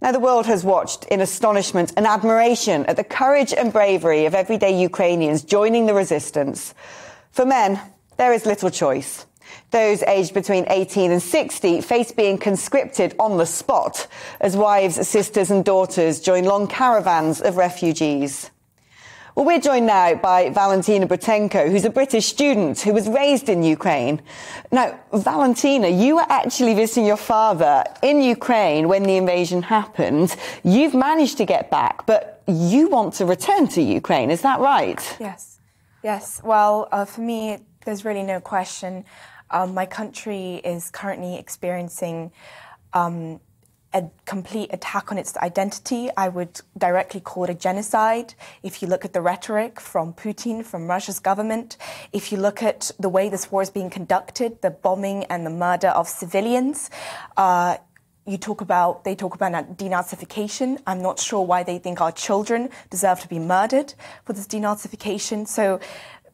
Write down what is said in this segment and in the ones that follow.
Now, the world has watched in astonishment and admiration at the courage and bravery of everyday Ukrainians joining the resistance. For men, there is little choice. Those aged between 18 and 60 face being conscripted on the spot as wives, sisters and daughters join long caravans of refugees. Well, we're joined now by Valentina Butenko, who's a British student who was raised in Ukraine. Now, Valentina, you were actually visiting your father in Ukraine when the invasion happened. You've managed to get back, but you want to return to Ukraine. Is that right? Yes. Yes. Well, for me, there's really no question. My country is currently experiencing a complete attack on its identity. I would directly call it a genocide. If you look at the rhetoric from Putin, from Russia's government, if you look at the way this war is being conducted, the bombing and the murder of civilians, they talk about denazification. I'm not sure why they think our children deserve to be murdered for this denazification. So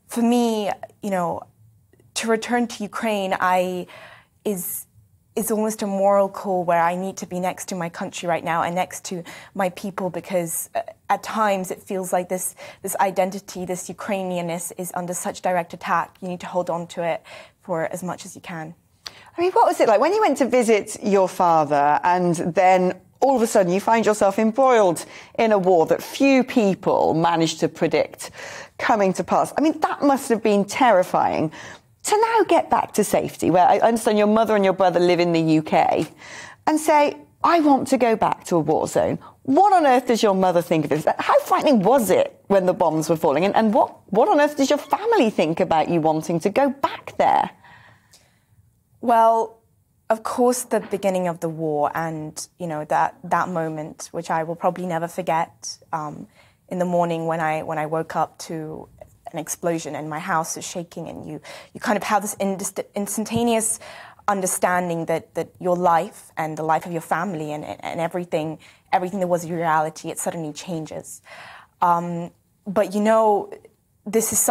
for me, to return to Ukraine is almost a moral call where I need to be next to my country right now and next to my people, because at times it feels like this identity, this Ukrainianness is under such direct attack. You need to hold on to it for as much as you can. I mean, what was it like when you went to visit your father and then all of a sudden you find yourself embroiled in a war that few people managed to predict coming to pass? I mean, that must have been terrifying. To now get back to safety, where I understand your mother and your brother live in the UK, and say, I want to go back to a war zone. What on earth does your mother think of this? How frightening was it when the bombs were falling? And what on earth does your family think about you wanting to go back there? Well, of course, the beginning of the war and, that moment, which I will probably never forget, in the morning when I woke up to an explosion and my house is shaking, and you kind of have this instantaneous understanding that your life and the life of your family and everything that was your reality, it suddenly changes. But this is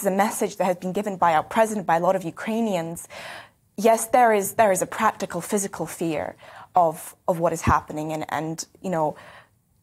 a message that has been given by our president, by a lot of Ukrainians. Yes, there is a practical, physical fear of what is happening, and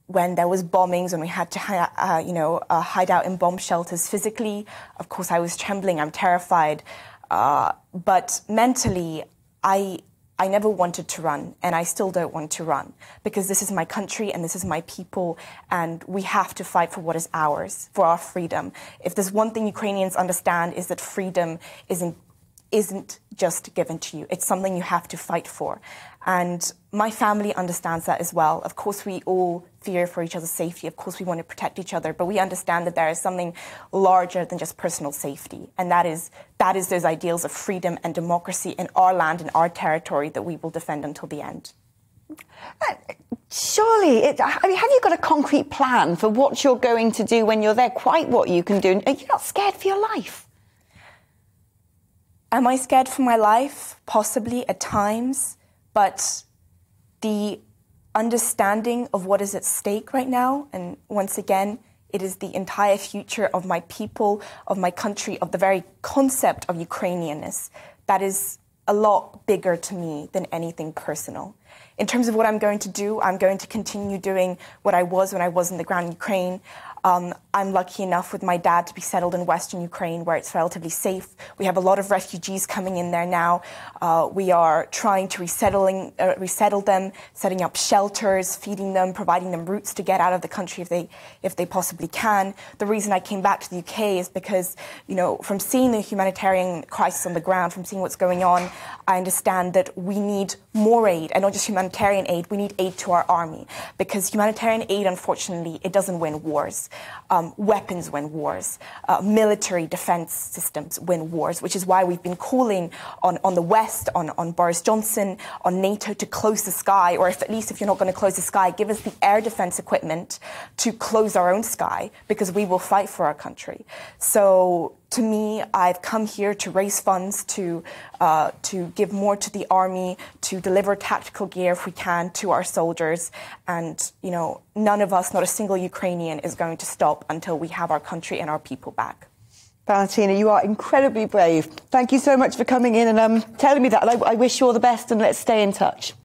when there was bombings and we had to, hide out in bomb shelters physically, of course I was trembling, I'm terrified. But mentally, I never wanted to run, and I still don't want to run, because this is my country and this is my people, and we have to fight for what is ours, for our freedom. If there's one thing Ukrainians understand, is that freedom isn't just given to you. It's something you have to fight for. And my family understands that as well. Of course, we all fear for each other's safety. Of course, we want to protect each other. But we understand that there is something larger than just personal safety. And that is those ideals of freedom and democracy in our land and our territory that we will defend until the end. Surely, have you got a concrete plan for what you're going to do when you're there? Quite what you can do? Are you not scared for your life? Am I scared for my life? Possibly at times. But the understanding of what is at stake right now, and once again, it is the entire future of my people, of my country, of the very concept of Ukrainianness, that is a lot bigger to me than anything personal. In terms of what I'm going to do, I'm going to continue doing what I was when I was in the ground in Ukraine. I'm lucky enough with my dad to be settled in Western Ukraine, where it's relatively safe. We have a lot of refugees coming in there now. We are trying to resettle them, setting up shelters, feeding them, providing them routes to get out of the country if they possibly can. The reason I came back to the UK is because, from seeing the humanitarian crisis on the ground, from seeing what's going on, I understand that we need more aid, and not just humanitarian aid. We need aid to our army, because humanitarian aid, unfortunately, it doesn't win wars. Weapons win wars. Military defense systems win wars, which is why we've been calling on the West, on Boris Johnson, on NATO to close the sky, or at least if you're not going to close the sky, give us the air defense equipment to close our own sky, because we will fight for our country. So to me, I've come here to raise funds, to give more to the army, to deliver tactical gear if we can to our soldiers. And, none of us, not a single Ukrainian, is going to stop until we have our country and our people back. Valentina, you are incredibly brave. Thank you so much for coming in and telling me that. I wish you all the best, and let's stay in touch.